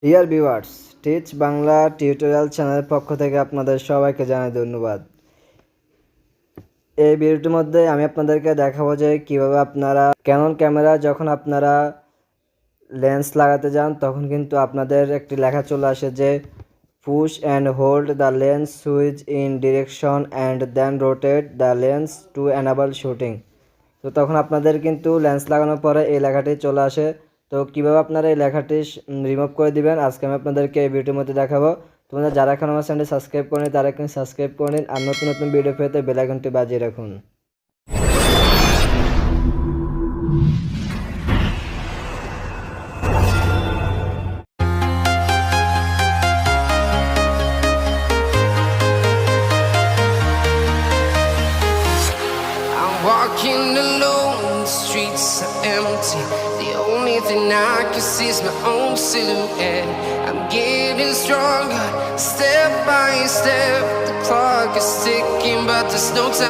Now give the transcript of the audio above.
Dear viewers, teach Bangla tutorial চ্যানেলের পক্ষ থেকে আপনাদের সবাইকে জানাই ধন্যবাদ। এই ভিডিওটির মধ্যে আমি আপনাদেরকে দেখাবো যে কিভাবে আপনারা ক্যানন ক্যামেরা যখন আপনারা লেন্স লাগাতে যান তখন কিন্তু আপনাদের একটি লেখা চলে আসে যে push and hold the lens switch in direction and then rotate the lens to enable shooting. তো তখন আপনাদের কিন্তু লেন্স লাগানোর পরে এই লেখাটি চলে আসে। তো কীভাবে আপনারা এই লেখাটি রিমুভ করে দিবেন আজকে আমি আপনাদেরকে এই ভিডিওর মধ্যে দেখাবো। তোমরা যারা এখন আমার চ্যানেলটি সাবস্ক্রাইব করেনি তারা এখন সাবস্ক্রাইব করে নিন আর নতুন নতুন ভিডিও পেতে বেল আইকনটি বাজিয়ে রাখুন। Walking alone, the streets are empty. The only thing I can see is my own silhouette. I'm getting stronger, step by step. The clock is ticking, but there's no time.